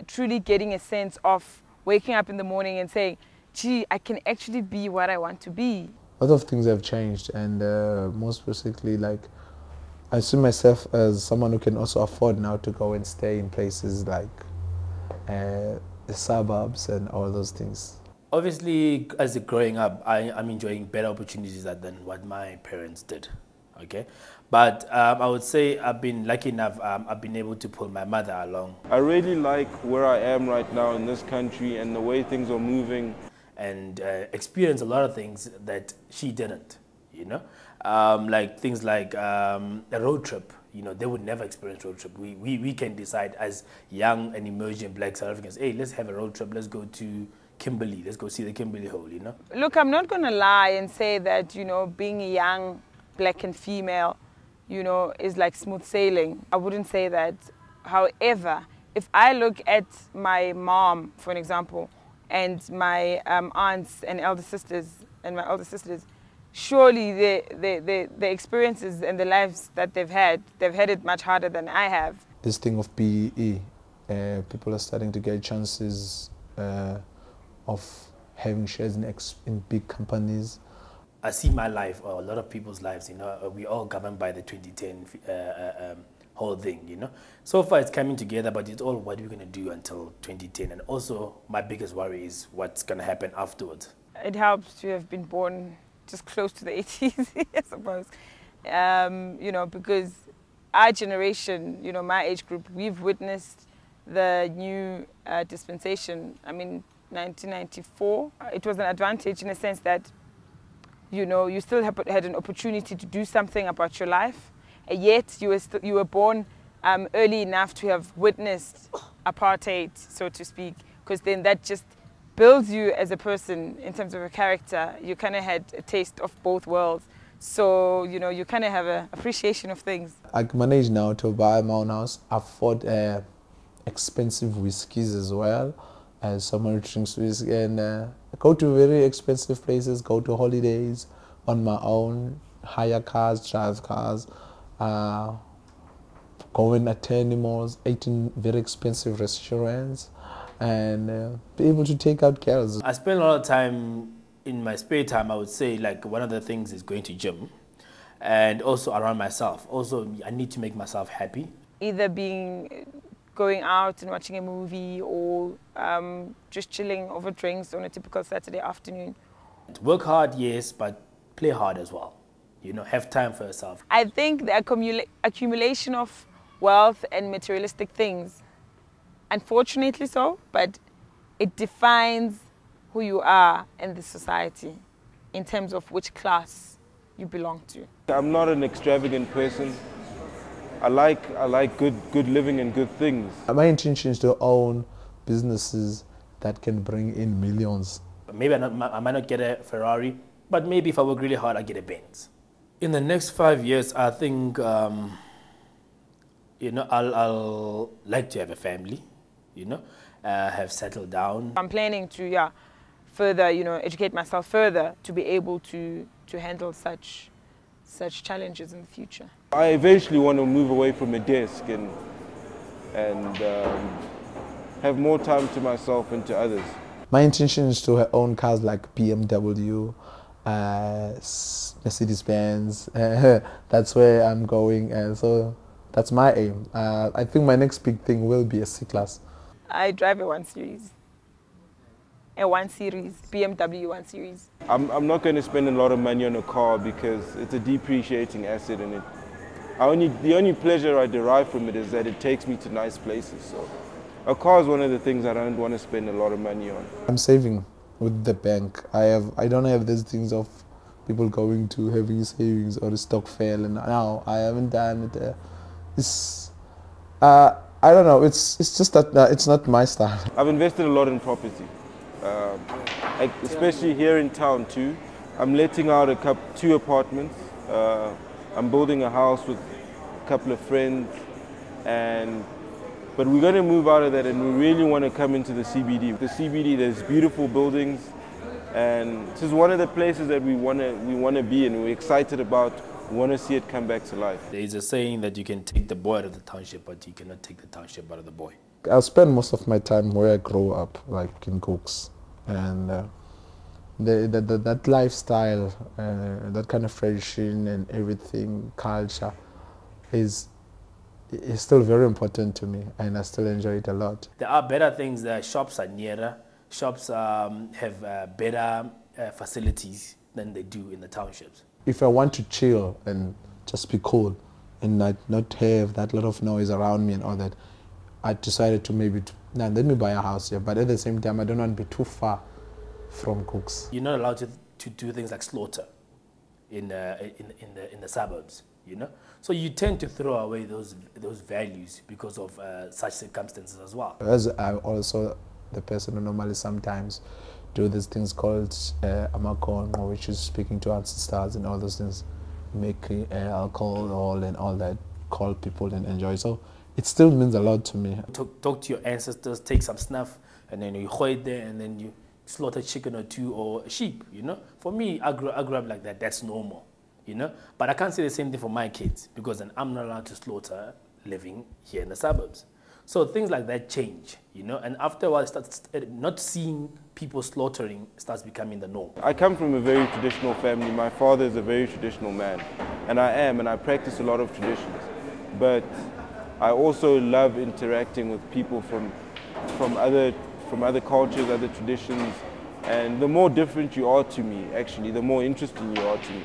truly getting a sense of waking up in the morning and saying, gee, I can actually be what I want to be. A lot of things have changed, and most basically, like, I see myself as someone who can also afford now to go and stay in places like the suburbs and all those things. Obviously, as growing up, I'm enjoying better opportunities than what my parents did. Okay, but I would say I've been lucky enough. I've been able to pull my mother along. I really like where I am right now in this country and the way things are moving. And experience a lot of things that she didn't, you know, like things like a road trip. You know, they would never experience road trip. We can decide as young and emerging Black South Africans, hey, let's have a road trip. Let's go to Kimberley. Let's go see the Kimberley Hole, you know. Look, I'm not going to lie and say that, you know, being a young Black and female, you know, is like smooth sailing. I wouldn't say that. However, if I look at my mom, for an example, and my aunts and elder sisters and my older sisters, surely the experiences and the lives that they've had it much harder than I have. This thing of BEE, people are starting to get chances of having shares in big companies. I see my life, or a lot of people's lives, you know, we all governed by the 2010 whole thing, you know. So far it's coming together, but it's all what we're going to do until 2010. And also my biggest worry is what's going to happen afterwards. It helps to have been born just close to the 80s, I suppose. You know, because our generation, you know, my age group, we've witnessed the new dispensation. I mean, 1994, it was an advantage in a sense that, you know, you still had an opportunity to do something about your life, and yet you were born early enough to have witnessed apartheid, so to speak, because then that just builds you as a person in terms of a character. You kind of had a taste of both worlds, so you know you kind of have an appreciation of things. I manage now to buy my own house, afford expensive whiskies as well, as someone who drinks whiskey, and go to very expensive places, go to holidays on my own, hire cars, drive cars, go and attend malls, eat in very expensive restaurants, and be able to take out girls. I spend a lot of time in my spare time. I would say, like, one of the things is going to gym, and also around myself. Also, I need to make myself happy. Either going out and watching a movie, or just chilling over drinks on a typical Saturday afternoon. Work hard, yes, but play hard as well. You know, have time for yourself. I think the accumulation of wealth and materialistic things, unfortunately so, but it defines who you are in the society in terms of which class you belong to. I'm not an extravagant person. I like good living and good things. My intention is to own businesses that can bring in millions. Maybe I might not get a Ferrari, but maybe if I work really hard, I get a Benz. In the next 5 years, I think, you know, I'll like to have a family, you know, have settled down. I'm planning to, further, you know, educate myself further to be able to handle such challenges in the future. I eventually want to move away from a desk and have more time to myself and to others. My intention is to own cars like BMW, Mercedes-Benz. That's where I'm going, and so that's my aim. I think my next big thing will be a C-Class. I drive a 1 Series. A 1 Series, BMW 1 Series. I'm not going to spend a lot of money on a car because it's a depreciating asset, and the only pleasure I derive from it is that it takes me to nice places. So a car is one of the things I don't want to spend a lot of money on. I'm saving with the bank. I don't have these things of people going to having savings or the stock fail, and now I haven't done it. I don't know. It's just that it's not my style. I've invested a lot in property, especially here in town too. I'm letting out 2 apartments. I'm building a house with a couple of friends, but we're going to move out of that, and we really want to come into the CBD. The CBD, there's beautiful buildings, and this is one of the places that we want to be, and we're excited about. We want to see it come back to life. There's a saying that you can take the boy out of the township, but you cannot take the township out of the boy. I spend most of my time where I grew up, like in Cooks, and that lifestyle, that kind of tradition and everything, culture, is still very important to me, and I still enjoy it a lot. There are better things. Shops are nearer. Shops have better facilities than they do in the townships. If I want to chill and just be cool and not have that lot of noise around me and all that, I decided to let me buy a house here. But at the same time, I don't want to be too far from Cooks. You're not allowed to do things like slaughter in the suburbs, you know. So you tend to throw away those values because of such circumstances as well. As I'm also the person who normally sometimes do these things called amakongo, which is speaking to ancestors and all those things, making alcohol and all that, call people and enjoy. So it still means a lot to me. Talk to your ancestors, take some snuff, and then you hold it there, and then you slaughter a chicken or two or a sheep, you know. For me, I grew up like that. That's normal, you know. But I can't say the same thing for my kids because then I'm not allowed to slaughter living here in the suburbs. So things like that change, you know. And after a while, not seeing people slaughtering starts becoming the norm. I come from a very traditional family. My father is a very traditional man, and I practice a lot of traditions. But I also love interacting with people from other cultures, other traditions, and the more different you are to me, actually, the more interesting you are to me.